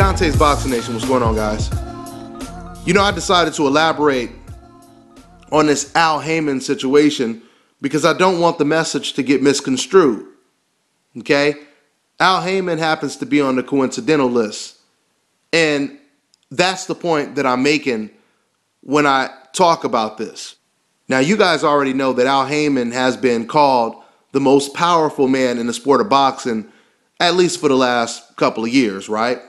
Dante's Boxing Nation, what's going on, guys? You know, I decided to elaborate on this Al Haymon situation because I don't want the message to get misconstrued, okay? Al Haymon happens to be on the coincidental list, and that's the point that I'm making when I talk about this. Now, you guys already know that Al Haymon has been called the most powerful man in the sport of boxing, at least for the last couple of years, right?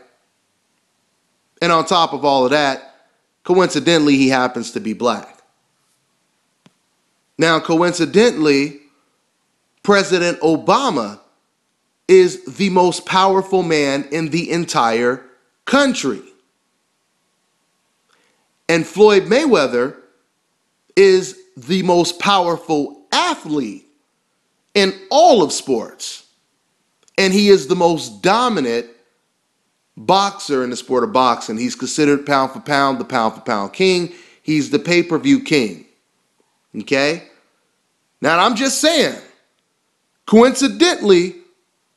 And on top of all of that, coincidentally, he happens to be black. Now, coincidentally, President Obama is the most powerful man in the entire country. And Floyd Mayweather is the most powerful athlete in all of sports. And he is the most dominant boxer in the sport of boxing. He's considered pound for pound king. He's the pay-per-view king. Okay? Now, I'm just saying, coincidentally,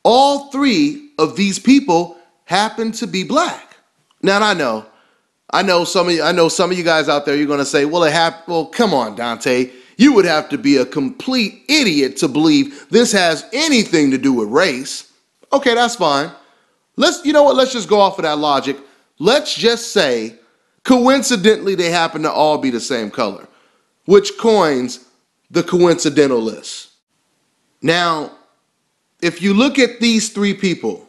all three of these people happen to be black. Now, I know some of you guys out there, you're going to say, well, come on, Dante. You would have to be a complete idiot to believe this has anything to do with race. Okay, that's fine. Let's just go off of that logic. Let's just say, coincidentally, they happen to all be the same color, which coins the coincidental list. Now, if you look at these three people,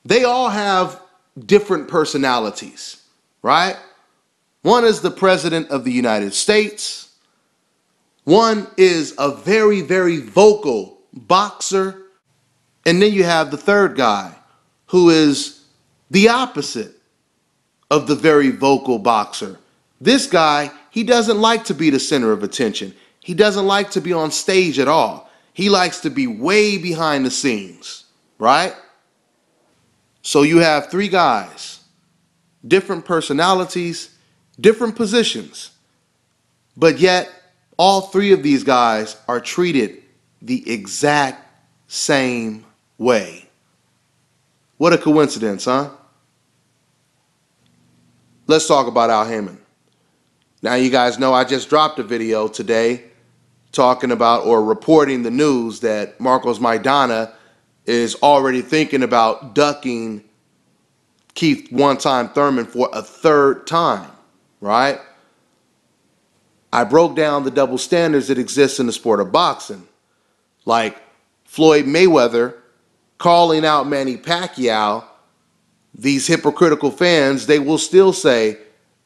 they all have different personalities, right? One is the President of the United States. One is a very, very vocal boxer. And then you have the third guy, who is the opposite of the very vocal boxer. This guy, he doesn't like to be the center of attention. He doesn't like to be on stage at all. He likes to be way behind the scenes, right? So you have three guys, different personalities, different positions, but yet all three of these guys are treated the exact same way. What a coincidence, huh? Let's talk about Al Haymon. Now, you guys know I just dropped a video today talking about or reporting the news that Marcos Maidana is already thinking about ducking Keith one-time Thurman for a third time, right? I broke down the double standards that exist in the sport of boxing, like Floyd Mayweather calling out Manny Pacquiao. These hypocritical fans, they will still say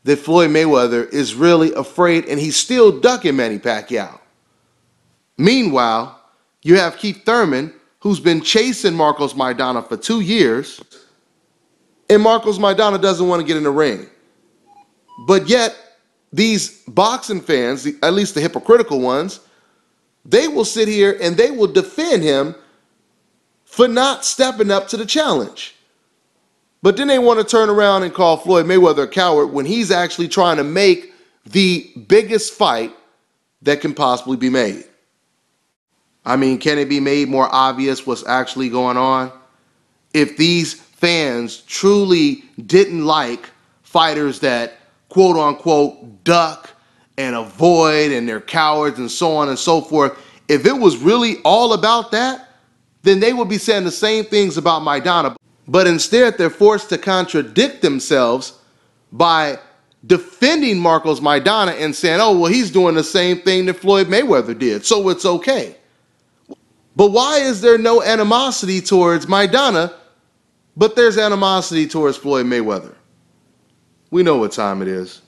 that Floyd Mayweather is really afraid and he's still ducking Manny Pacquiao. Meanwhile, you have Keith Thurman, who's been chasing Marcos Maidana for 2 years, and Marcos Maidana doesn't want to get in the ring. But yet, these boxing fans, at least the hypocritical ones, they will sit here and they will defend him for not stepping up to the challenge. But then they want to turn around and call Floyd Mayweather a coward when he's actually trying to make the biggest fight that can possibly be made. I mean, can it be made more obvious what's actually going on? If these fans truly didn't like fighters that quote unquote duck and avoid and they're cowards and so on and so forth, if it was really all about that, then they would be saying the same things about Maidana. But instead, they're forced to contradict themselves by defending Marcos Maidana and saying, oh, well, he's doing the same thing that Floyd Mayweather did, so it's okay. But why is there no animosity towards Maidana, but there's animosity towards Floyd Mayweather? We know what time it is.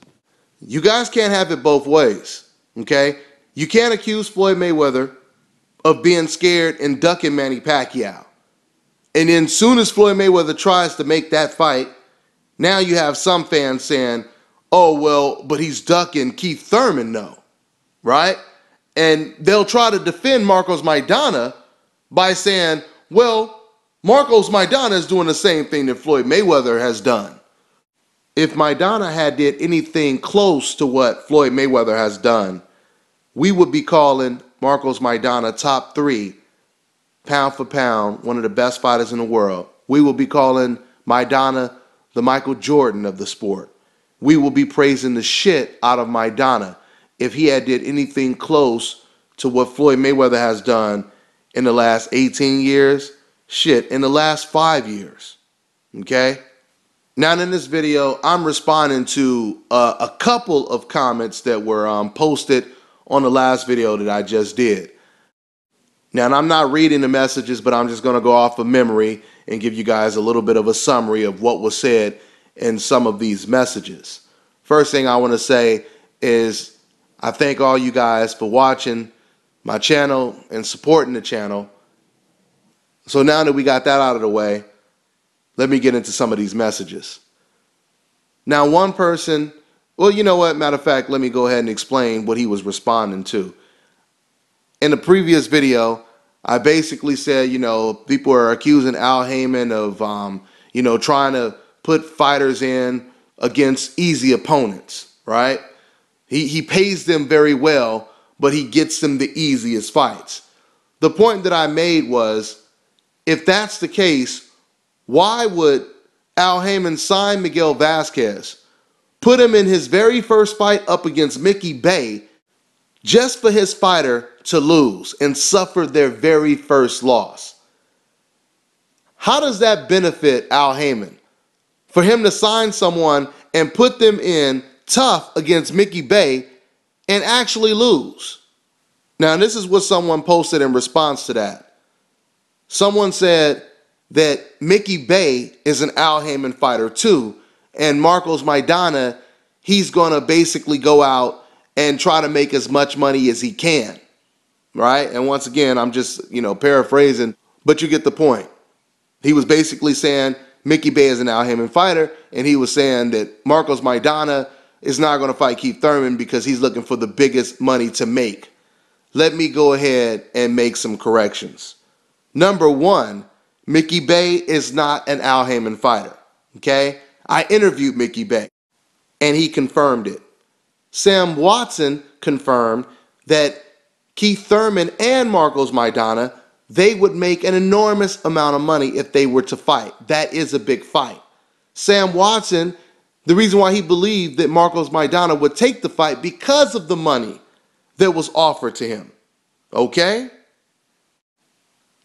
You guys can't have it both ways, okay? You can't accuse Floyd Mayweather of being scared and ducking Manny Pacquiao. And then soon as Floyd Mayweather tries to make that fight, now you have some fans saying, oh, well, but he's ducking Keith Thurman, no, right? And they'll try to defend Marcos Maidana by saying, well, Marcos Maidana is doing the same thing that Floyd Mayweather has done. If Maidana had did anything close to what Floyd Mayweather has done, we would be calling Marcos Maidana top 3, pound for pound, one of the best fighters in the world. We will be calling Maidana the Michael Jordan of the sport. We will be praising the shit out of Maidana if he had did anything close to what Floyd Mayweather has done in the last 18 years. Shit, in the last 5 years. Okay? Now in this video, I'm responding to a couple of comments that were posted on the last video that I just did. Now, and I'm not reading the messages, but I'm just going to go off of memory and give you guys a little bit of a summary of what was said in some of these messages. First thing I want to say is I thank all you guys for watching my channel and supporting the channel. So now that we got that out of the way, let me get into some of these messages. Now, one person, well, you know what? Matter of fact, let me go ahead and explain what he was responding to. In the previous video, I basically said, people are accusing Al Haymon of, trying to put fighters in against easy opponents, right? He pays them very well, but he gets them the easiest fights. The point that I made was, if that's the case, why would Al Haymon sign Miguel Vasquez, put him in his very first fight up against Mickey Bey, just for his fighter to lose and suffer their very first loss? How does that benefit Al Haymon? For him to sign someone and put them in tough against Mickey Bey and actually lose. Now, this is what someone posted in response to that. Someone said that Mickey Bey is an Al Haymon fighter too, and Marcos Maidana, he's going to basically go out and try to make as much money as he can, right? And once again, I'm just, paraphrasing, but you get the point. He was basically saying Mickey Bey is an Al Haymon fighter, and he was saying that Marcos Maidana is not going to fight Keith Thurman because he's looking for the biggest money to make. Let me go ahead and make some corrections. Number one, Mickey Bey is not an Al Haymon fighter, okay? I interviewed Mickey Bey, and he confirmed it. Sam Watson confirmed that Keith Thurman and Marcos Maidana, they would make an enormous amount of money if they were to fight. That is a big fight. Sam Watson, the reason why he believed that Marcos Maidana would take the fight because of the money that was offered to him, okay?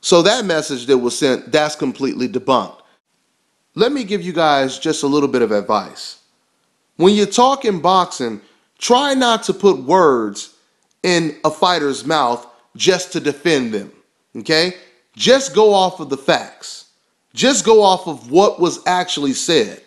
So that message that was sent, that's completely debunked. Let me give you guys just a little bit of advice. When you talk in boxing, try not to put words in a fighter's mouth just to defend them, okay? Just go off of the facts. Just go off of what was actually said,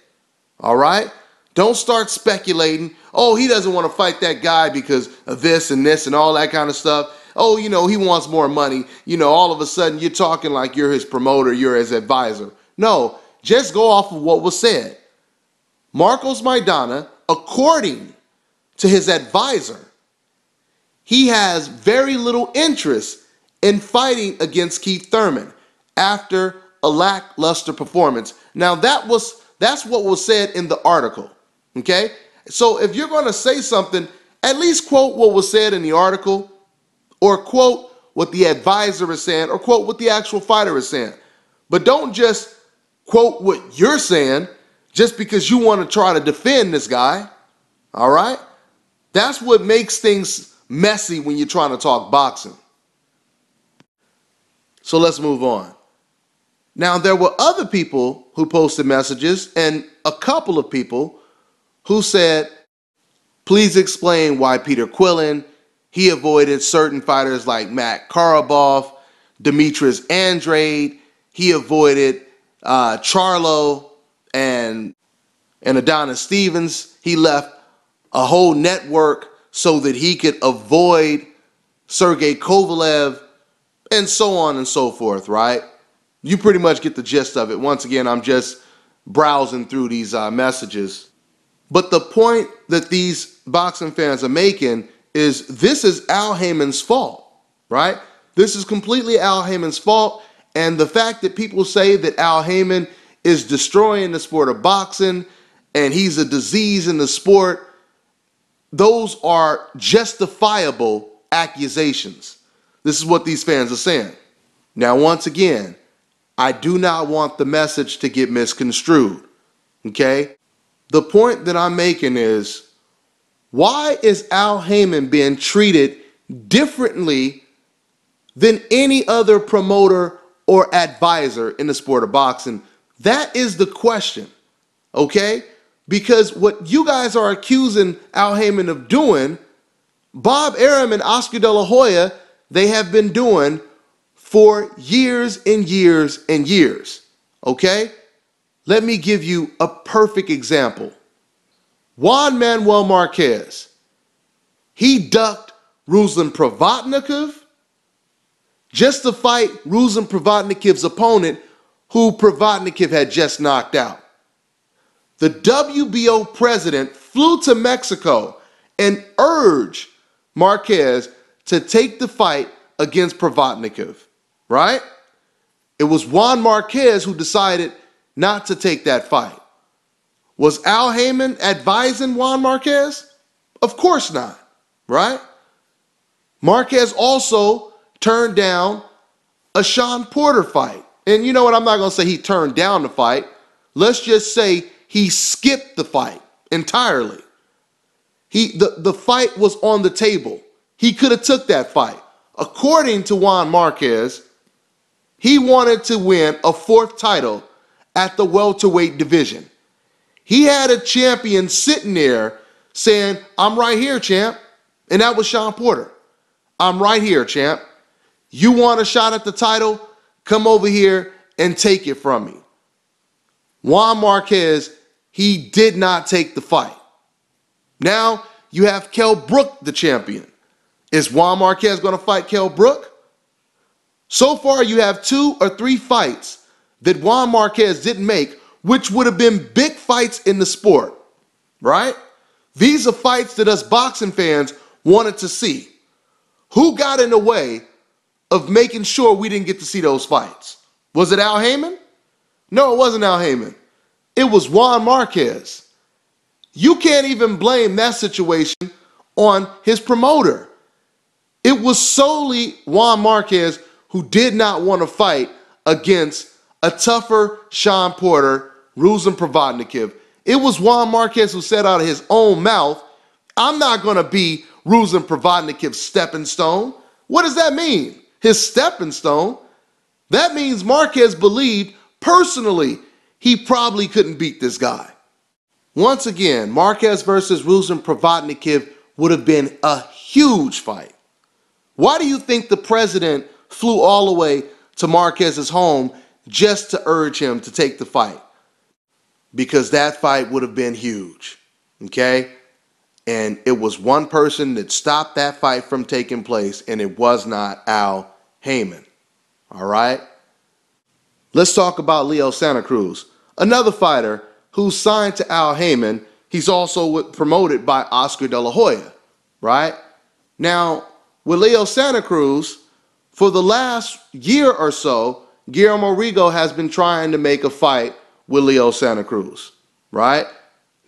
all right? Don't start speculating, oh, he doesn't want to fight that guy because of this and all that kind of stuff. Oh, he wants more money. All of a sudden you're talking like you're his promoter, you're his advisor. No, just go off of what was said. Marcos Maidana, according to his advisor, he has very little interest in fighting against Keith Thurman after a lackluster performance. Now that's what was said in the article, okay? So if you're going to say something, at least quote what was said in the article, or quote what the advisor is saying, or quote what the actual fighter is saying. But don't just quote what you're saying just because you want to try to defend this guy, all right? That's what makes things messy when you're trying to talk boxing. So let's move on. Now, there were other people who posted messages, and a couple of people who said, please explain why Peter Quillin, he avoided certain fighters like Matt Karabov, Demetrius Andrade, he avoided Charlo and Adonis Stevens. He left a whole network so that he could avoid Sergey Kovalev, and so on and so forth, right? You pretty much get the gist of it. Once again, I'm just browsing through these messages. But the point that these boxing fans are making is this is Al Haymon's fault, right? This is completely Al Haymon's fault. And the fact that people say that Al Haymon is destroying the sport of boxing and he's a disease in the sport, those are justifiable accusations. This is what these fans are saying. Now, once again, I do not want the message to get misconstrued. Okay? The point that I'm making is, why is Al Haymon being treated differently than any other promoter or advisor in the sport of boxing? That is the question, okay? Because what you guys are accusing Al Haymon of doing, Bob Arum and Oscar De La Hoya, they have been doing for years and years and years, okay? Let me give you a perfect example. Juan Manuel Marquez, he ducked Ruslan Provodnikov just to fight Ruslan Provodnikov's opponent, who Provodnikov had just knocked out. The WBO president flew to Mexico and urged Marquez to take the fight against Provodnikov, right? It was Juan Marquez who decided not to take that fight. Was Al Haymon advising Juan Marquez? Of course not, right? Marquez also turned down a Sean Porter fight. And you know what? I'm not going to say he turned down the fight. Let's just say he skipped the fight entirely. The fight was on the table. He could have took that fight. According to Juan Marquez, he wanted to win a fourth title at the welterweight division. He had a champion sitting there saying, "I'm right here, champ." And that was Sean Porter. "I'm right here, champ. You want a shot at the title? Come over here and take it from me." Juan Marquez, he did not take the fight. Now you have Kell Brook, the champion. Is Juan Marquez going to fight Kell Brook? So far, you have 2 or 3 fights that Juan Marquez didn't make, which would have been big fights in the sport, right? These are fights that us boxing fans wanted to see. Who got in the way of making sure we didn't get to see those fights? Was it Al Haymon? No, it wasn't Al Haymon. It was Juan Marquez. You can't even blame that situation on his promoter. It was solely Juan Marquez who did not want to fight against a tougher Sean Porter, Ruslan Provodnikov. It was Juan Marquez who said out of his own mouth, "I'm not going to be Ruslan Provodnikov's stepping stone." What does that mean? His stepping stone? That means Marquez believed personally he probably couldn't beat this guy. Once again, Marquez versus Ruslan Provodnikov would have been a huge fight. Why do you think the president flew all the way to Marquez's home just to urge him to take the fight? Because that fight would have been huge, okay? And it was one person that stopped that fight from taking place, and it was not Al Haymon, all right? Let's talk about Leo Santa Cruz, another fighter who's signed to Al Haymon. He's also promoted by Oscar De La Hoya, right? Now, with Leo Santa Cruz, for the last year or so, Guillermo Rigo has been trying to make a fight with Leo Santa Cruz, right?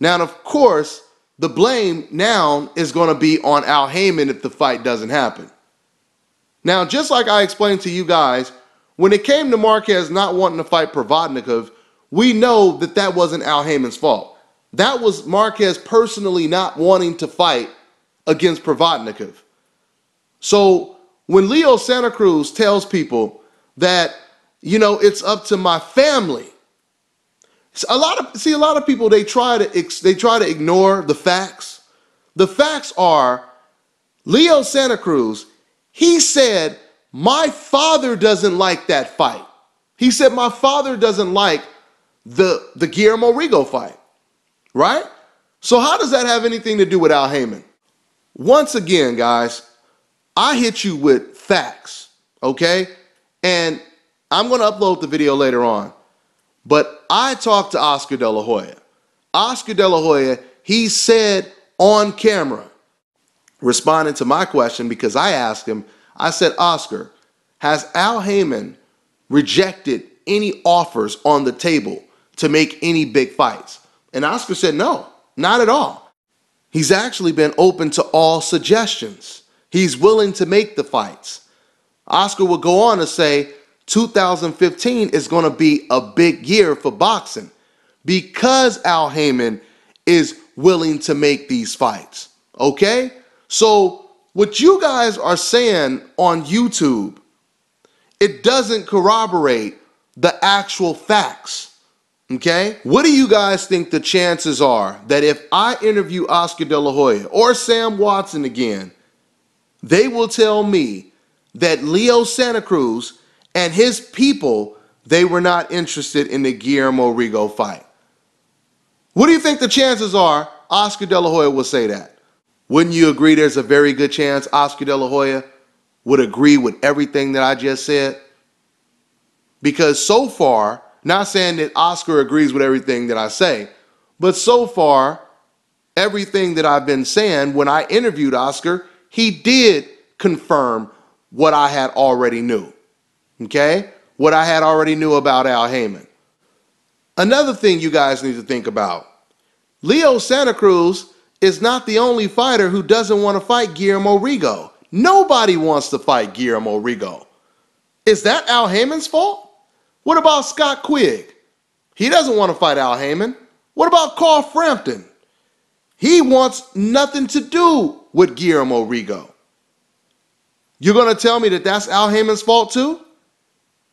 Now, of course, the blame now is going to be on Al Haymon if the fight doesn't happen. Now, just like I explained to you guys, when it came to Marquez not wanting to fight Provodnikov, we know that that wasn't Al Haymon's fault. That was Marquez personally not wanting to fight against Provodnikov. So when Leo Santa Cruz tells people that, you know, it's up to my family, a lot of people, they try to ignore the facts. The facts are, Leo Santa Cruz, he said, "My father doesn't like that fight." He said, "My father doesn't like the Guillermo Rigo fight," right? So how does that have anything to do with Al Haymon? Once again, guys, I hit you with facts, okay? And I'm going to upload the video later on. But I talked to Oscar De La Hoya. Oscar De La Hoya, he said on camera, responding to my question, because I asked him, I said, "Oscar, has Al Haymon rejected any offers on the table to make any big fights?" And Oscar said, "No, not at all. He's actually been open to all suggestions. He's willing to make the fights." Oscar would go on to say, 2015 is going to be a big year for boxing because Al Haymon is willing to make these fights. Okay? So what you guys are saying on YouTube, it doesn't corroborate the actual facts. Okay? What do you guys think the chances are that if I interview Oscar De La Hoya or Sam Watson again, they will tell me that Leo Santa Cruz and his people, they were not interested in the Guillermo Rigo fight? What do you think the chances are Oscar De La Hoya will say that? Wouldn't you agree there's a very good chance Oscar De La Hoya would agree with everything that I just said? Because so far, not saying that Oscar agrees with everything that I say, but so far, everything that I've been saying, when I interviewed Oscar, he did confirm what I had already knew. Okay? What I had already knew about Al Haymon. Another thing you guys need to think about. Leo Santa Cruz is not the only fighter who doesn't want to fight Guillermo Rigo. Nobody wants to fight Guillermo Rigo. Is that Al Haymon's fault? What about Scott Quigg? He doesn't want to fight Al Haymon. What about Carl Frampton? He wants nothing to do with Guillermo Rigo. You're going to tell me that that's Al Haymon's fault too?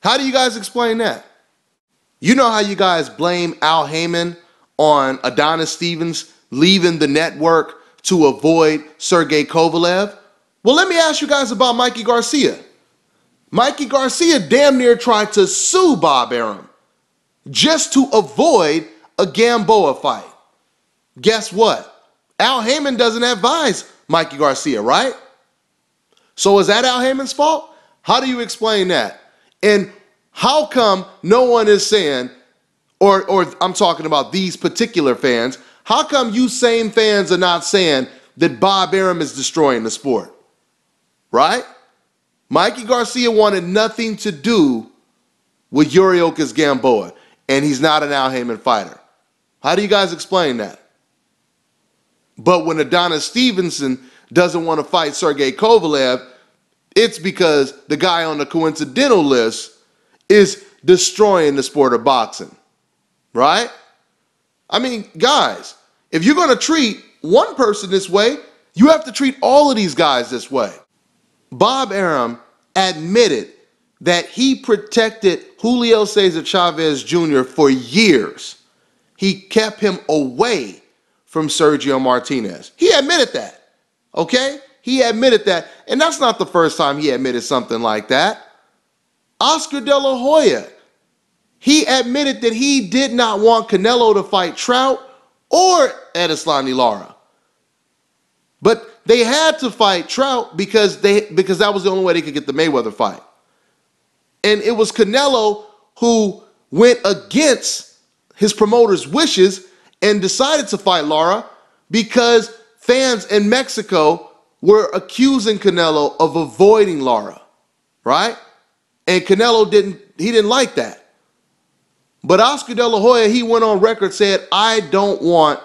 How do you guys explain that? You know how you guys blame Al Haymon on Adonis Stevens leaving the network to avoid Sergey Kovalev? Well, let me ask you guys about Mikey Garcia. Mikey Garcia damn near tried to sue Bob Arum just to avoid a Gamboa fight. Guess what? Al Haymon doesn't advise Mikey Garcia, right? So is that Al Haymon's fault? How do you explain that? And how come no one is saying, or I'm talking about these particular fans, how come you same fans are not saying that Bob Arum is destroying the sport? Right? Mikey Garcia wanted nothing to do with Yuriorkis Gamboa, and he's not an Al Haymon fighter. How do you guys explain that? But when Adonis Stevenson doesn't want to fight Sergey Kovalev, it's because the guy on the coincidental list is destroying the sport of boxing. Right? I mean, guys, if you're going to treat one person this way, you have to treat all of these guys this way. Bob Arum admitted that he protected Julio Cesar Chavez Jr. for years. He kept him away from Sergio Martinez. He admitted that. Okay? He admitted that. And that's not the first time he admitted something like that. Oscar De La Hoya, he admitted that he did not want Canelo to fight Trout or Edeslani Lara. But they had to fight Trout because that was the only way they could get the Mayweather fight. And it was Canelo who went against his promoter's wishes and decided to fight Lara because fans in Mexico were accusing Canelo of avoiding Lara, right? And Canelo didn't like that. But Oscar De La Hoya, he went on record, said, I don't want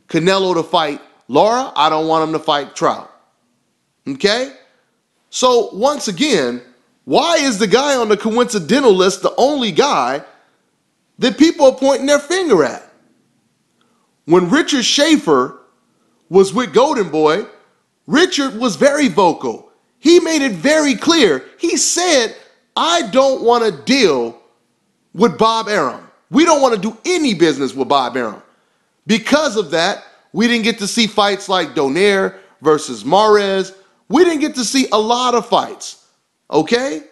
Canelo to fight Lara. I don't want him to fight Trout. Okay? So once again, why is the guy on the coincidental list the only guy that people are pointing their finger at? When Richard Schaefer was with Golden Boy, Richard was very vocal. He made it very clear. He said, I don't want to deal with Bob Arum. We don't want to do any business with Bob Arum. Because of that, we didn't get to see fights like Donaire versus Mares. We didn't get to see a lot of fights. Okay?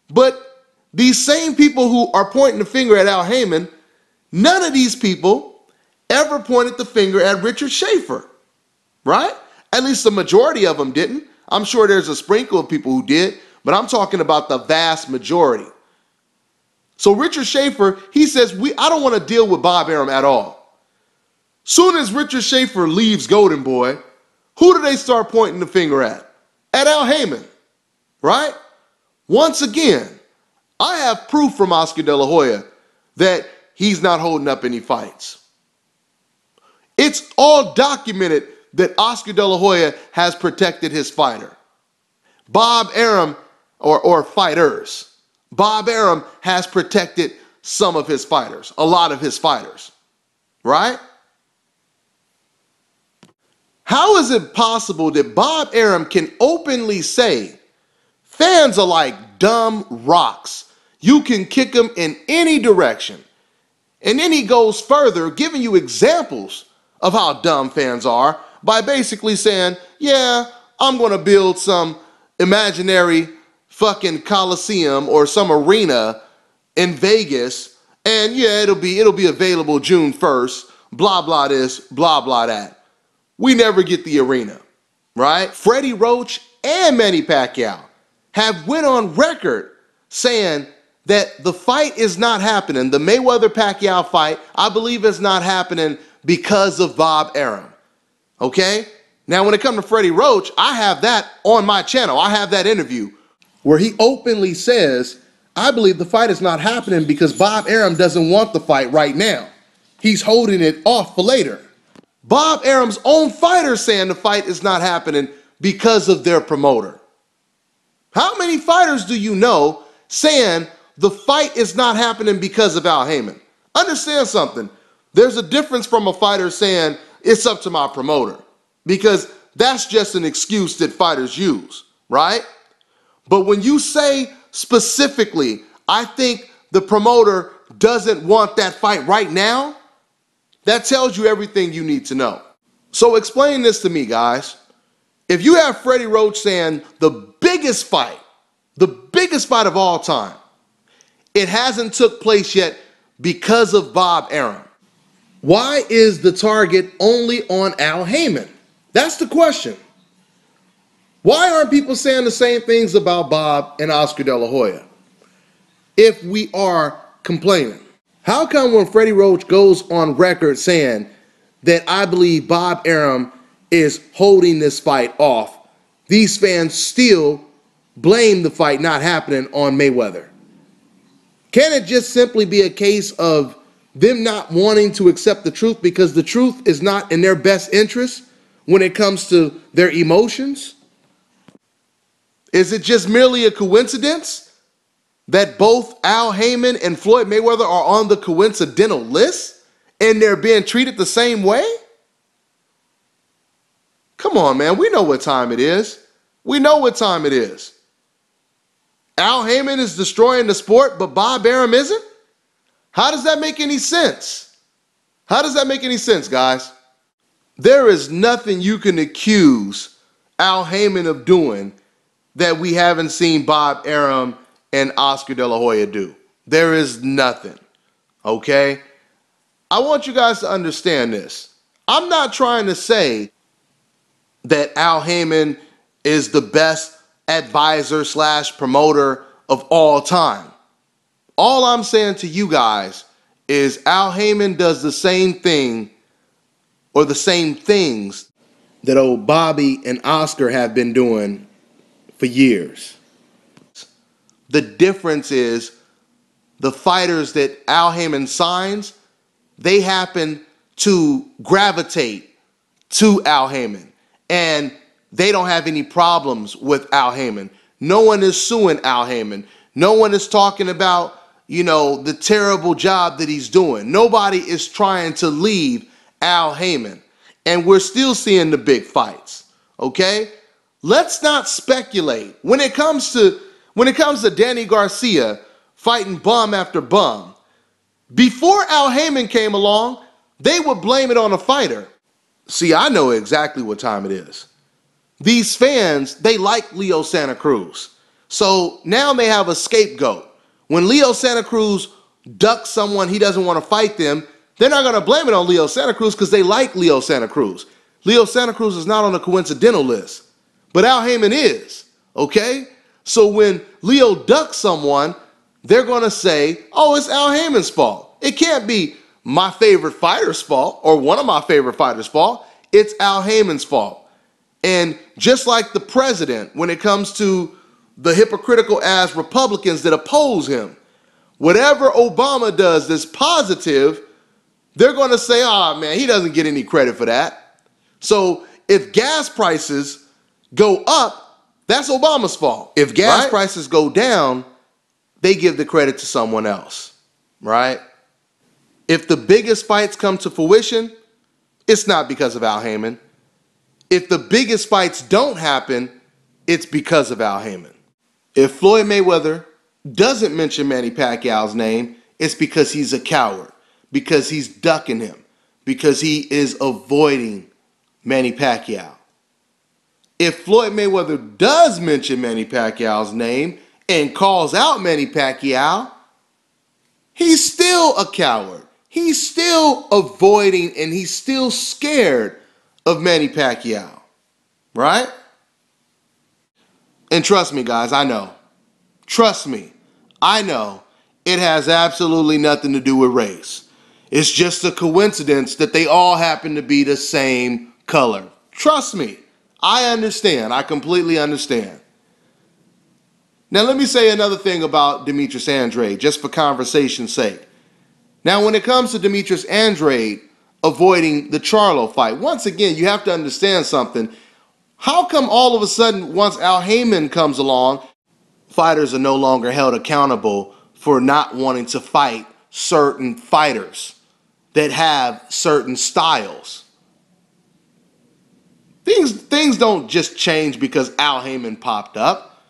But these same people who are pointing the finger at Al Haymon, none of these people ever pointed the finger at Richard Schaefer. Right? At least the majority of them didn't. I'm sure there's a sprinkle of people who did, but I'm talking about the vast majority. So Richard Schaefer, he says, I don't want to deal with Bob Arum at all. Soon as Richard Schaefer leaves Golden Boy, who do they start pointing the finger at? At Al Haymon, right? Once again, I have proof from Oscar De La Hoya that he's not holding up any fights. It's all documented that Oscar De La Hoya has protected his fighter. Bob Arum, or fighters. Bob Arum has protected some of his fighters, a lot of his fighters, right? How is it possible that Bob Arum can openly say fans are like dumb rocks? You can kick them in any direction. And then he goes further, giving you examples of how dumb fans are by basically saying, yeah, I'm going to build some imaginary fucking coliseum or some arena in Vegas, and yeah, it'll be available June 1st, blah, blah this, blah, blah that. We never get the arena, right? Freddie Roach and Manny Pacquiao have went on record saying that the fight is not happening. The Mayweather-Pacquiao fight, I believe, is not happening because of Bob Arum, okay? Now, when it comes to Freddie Roach, I have that on my channel. I have that interview where he openly says, I believe the fight is not happening because Bob Arum doesn't want the fight right now. He's holding it off for later. Bob Arum's own fighter saying the fight is not happening because of their promoter. How many fighters do you know saying the fight is not happening because of Al Haymon? Understand something. There's a difference from a fighter saying it's up to my promoter, because that's just an excuse that fighters use, right? But when you say specifically, I think the promoter doesn't want that fight right now, that tells you everything you need to know. So explain this to me, guys. If you have Freddie Roach saying the biggest fight of all time, it hasn't took place yet because of Bob Arum, why is the target only on Al Haymon? That's the question. Why aren't people saying the same things about Bob and Oscar De La Hoya if we are complaining? How come when Freddie Roach goes on record saying that I believe Bob Arum is holding this fight off, these fans still blame the fight not happening on Mayweather? Can it just simply be a case of them not wanting to accept the truth because the truth is not in their best interest when it comes to their emotions? Is it just merely a coincidence that both Al Haymon and Floyd Mayweather are on the coincidental list and they're being treated the same way? Come on, man. We know what time it is. We know what time it is. Al Haymon is destroying the sport, but Bob Arum isn't? How does that make any sense? How does that make any sense, guys? There is nothing you can accuse Al Haymon of doing that we haven't seen Bob Arum and Oscar De La Hoya do. There is nothing, okay? I want you guys to understand this. I'm not trying to say that Al Haymon is the best advisor / promoter of all time. All I'm saying to you guys is Al Haymon does the same thing or the same things that old Bobby and Oscar have been doing for years. The difference is the fighters that Al Haymon signs, they happen to gravitate to Al Haymon, and they don't have any problems with Al Haymon. No one is suing Al Haymon. No one is talking about, the terrible job that he's doing. Nobody is trying to leave Al Haymon. And we're still seeing the big fights, okay? Let's not speculate. When it comes to Danny Garcia fighting bum after bum, before Al Haymon came along, they would blame it on a fighter. See, I know exactly what time it is. These fans, they like Leo Santa Cruz. So now they have a scapegoat. When Leo Santa Cruz ducks someone he doesn't want to fight them, they're not going to blame it on Leo Santa Cruz because they like Leo Santa Cruz. Leo Santa Cruz is not on the coincidental list, but Al Haymon is, okay? So when Leo ducks someone, they're going to say, oh, it's Al Haymon's fault. It can't be my favorite fighter's fault or one of my favorite fighters' fault. It's Al Haymon's fault. And just like the president, when it comes to the hypocritical ass Republicans that oppose him, whatever Obama does that's positive, they're going to say, oh, man, he doesn't get any credit for that. So if gas prices go up, that's Obama's fault. If gas prices go down, they give the credit to someone else. right? If the biggest fights come to fruition, it's not because of Al Haymon. If the biggest fights don't happen, it's because of Al Haymon. If Floyd Mayweather doesn't mention Manny Pacquiao's name, it's because he's a coward, because he's ducking him, because he is avoiding Manny Pacquiao. If Floyd Mayweather does mention Manny Pacquiao's name and calls out Manny Pacquiao, he's still a coward. He's still avoiding and he's still scared of Manny Pacquiao, right? And trust me, guys, I know. Trust me, I know it has absolutely nothing to do with race. It's just a coincidence that they all happen to be the same color. Trust me, I understand. I completely understand. Now, let me say another thing about Demetrius Andrade, just for conversation's sake. Now, when it comes to Demetrius Andrade avoiding the Charlo fight, once again, you have to understand something. How come all of a sudden, once Al Haymon comes along, fighters are no longer held accountable for not wanting to fight certain fighters that have certain styles? Things don't just change because Al Haymon popped up.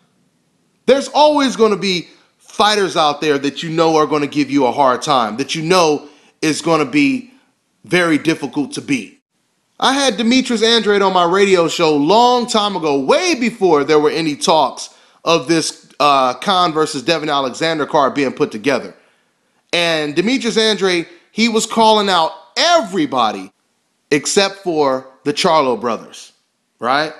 There's always going to be fighters out there that you know are going to give you a hard time, that you know is going to be very difficult to beat. I had Demetrius Andrade on my radio show long time ago, way before there were any talks of this Khan versus Devin Alexander card being put together. And Demetrius Andrade, he was calling out everybody except for the Charlo brothers, right?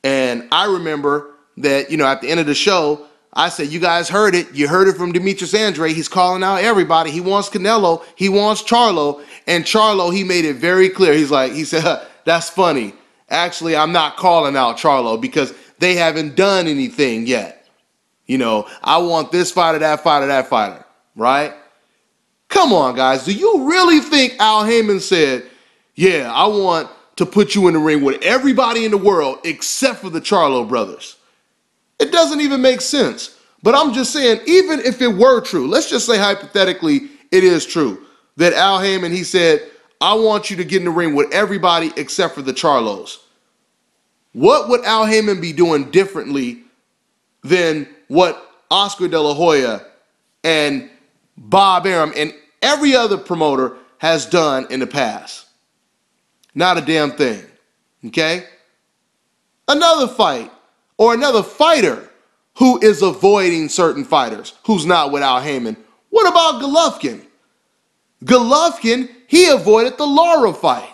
And I remember that, at the end of the show, I said, you guys heard it. You heard it from Demetrius Andrade. He's calling out everybody. He wants Canelo. He wants Charlo. And Charlo, he made it very clear. He said, that's funny. Actually, I'm not calling out Charlo because they haven't done anything yet. I want this fighter, that fighter, that fighter, right? Come on, guys. Do you really think Al Haymon said, yeah, I want to put you in the ring with everybody in the world except for the Charlo brothers? It doesn't even make sense. But I'm just saying, even if it were true, let's just say hypothetically it is true, that Al Haymon, he said, I want you to get in the ring with everybody except for the Charlos. What would Al Haymon be doing differently than what Oscar De La Hoya and Bob Arum and every other promoter has done in the past? Not a damn thing, okay? Another fight or another fighter who is avoiding certain fighters, who's not with Al Haymon. What about Golovkin? Golovkin, he avoided the Lara fight.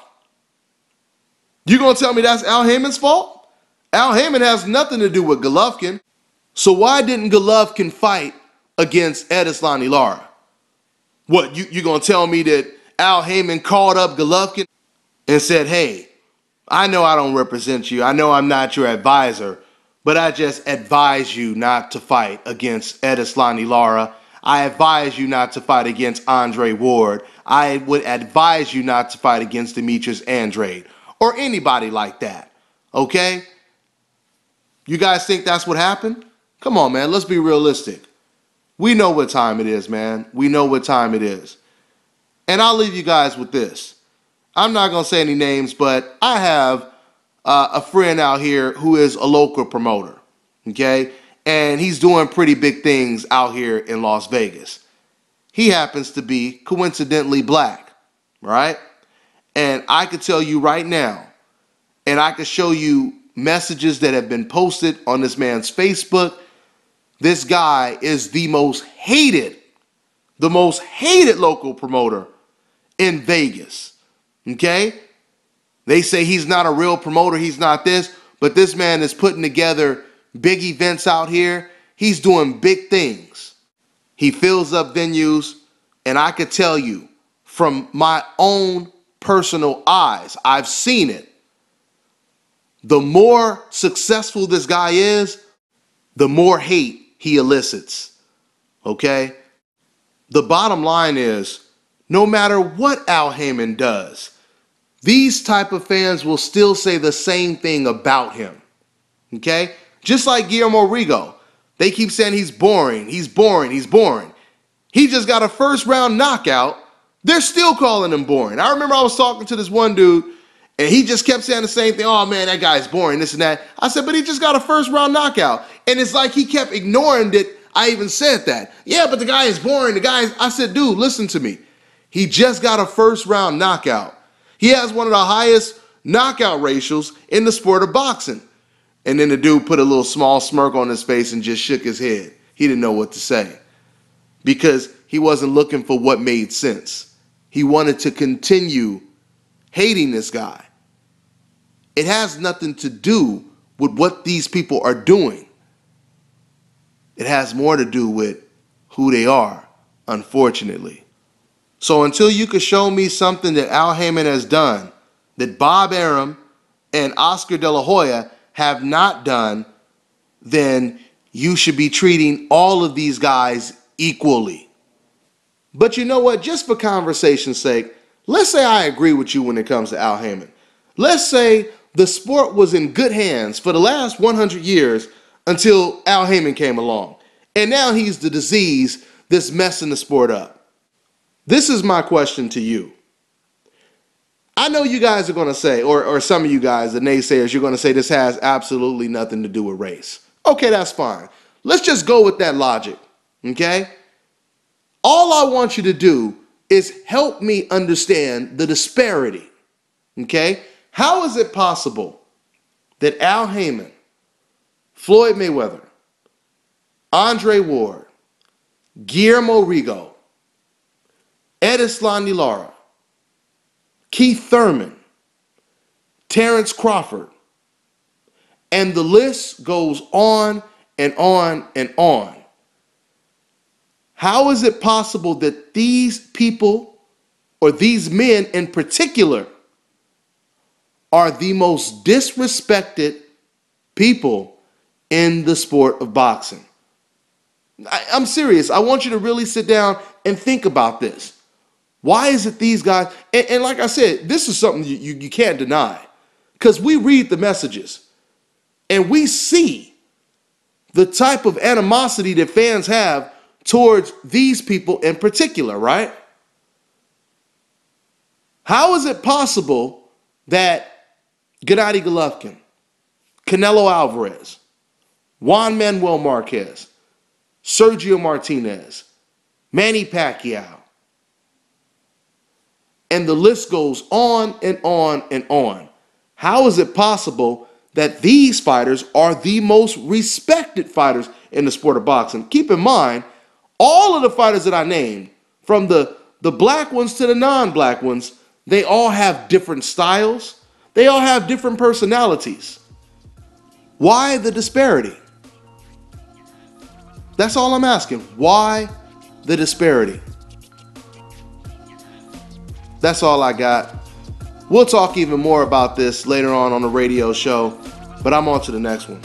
You gonna tell me that's Al Haymon's fault? Al Haymon has nothing to do with Golovkin. So why didn't Golovkin fight against Edeslani Lara? What, you gonna tell me that Al Haymon called up Golovkin and said, hey, I know I don't represent you. I know I'm not your advisor, but I just advise you not to fight against Edeslani Lara. I advise you not to fight against Andre Ward. I would advise you not to fight against Demetrius Andrade or anybody like that, okay? You guys think that's what happened? Come on, man, let's be realistic. We know what time it is, man. We know what time it is. And I'll leave you guys with this. I'm not going to say any names, but I have a friend out here who is a local promoter, okay? And he's doing pretty big things out here in Las Vegas. He happens to be coincidentally black, right? And I could tell you right now, and I could show you messages that have been posted on this man's Facebook. This guy is the most hated local promoter in Vegas, okay? They say he's not a real promoter, he's not this, but this man is putting together big events out here. He's doing big things. He fills up venues, and I could tell you from my own personal eyes, I've seen it. The more successful this guy is, the more hate he elicits, okay? The bottom line is, no matter what Al Haymon does, these type of fans will still say the same thing about him, okay? Just like Guillermo Rigo. They keep saying he's boring, he's boring, he's boring. He just got a first round knockout. They're still calling him boring. I remember I was talking to this one dude, and he just kept saying the same thing. Oh man, that guy's boring, this and that. I said, but he just got a first round knockout. And it's like he kept ignoring that I even said that. Yeah, but the guy is boring. I said, dude, listen to me. He just got a first round knockout. He has one of the highest knockout ratios in the sport of boxing. And then the dude put a little small smirk on his face and just shook his head. He didn't know what to say because he wasn't looking for what made sense. He wanted to continue hating this guy. It has nothing to do with what these people are doing. It has more to do with who they are, unfortunately. So until you can show me something that Al Haymon has done, that Bob Arum and Oscar De La Hoya have not done, then you should be treating all of these guys equally. But you know what? Just for conversation's sake, let's say I agree with you when it comes to Al Haymon. Let's say the sport was in good hands for the last 100 years until Al Haymon came along. And now he's the disease that's messing the sport up. This is my question to you. I know you guys are going to say, or some of you guys, the naysayers, you're going to say this has absolutely nothing to do with race. Okay, that's fine. Let's just go with that logic, okay? All I want you to do is help me understand the disparity, okay? How is it possible that Al Haymon, Floyd Mayweather, Andre Ward, Guillermo Rigo, Edislandi Lara, Keith Thurman, Terrence Crawford, and the list goes on and on and on. How is it possible that these people, or these men in particular, are the most disrespected people in the sport of boxing? I'm serious. I want you to really sit down and think about this. Why is it these guys, and like I said, this is something you can't deny, because we read the messages and we see the type of animosity that fans have towards these people in particular, right? How is it possible that Gennady Golovkin, Canelo Alvarez, Juan Manuel Marquez, Sergio Martinez, Manny Pacquiao, and the list goes on and on and on. How is it possible that these fighters are the most respected fighters in the sport of boxing? Keep in mind, all of the fighters that I named, from the black ones to the non-black ones, they all have different styles. They all have different personalities. Why the disparity? That's all I'm asking. Why the disparity? That's all I got. We'll talk even more about this later on the radio show, but I'm on to the next one.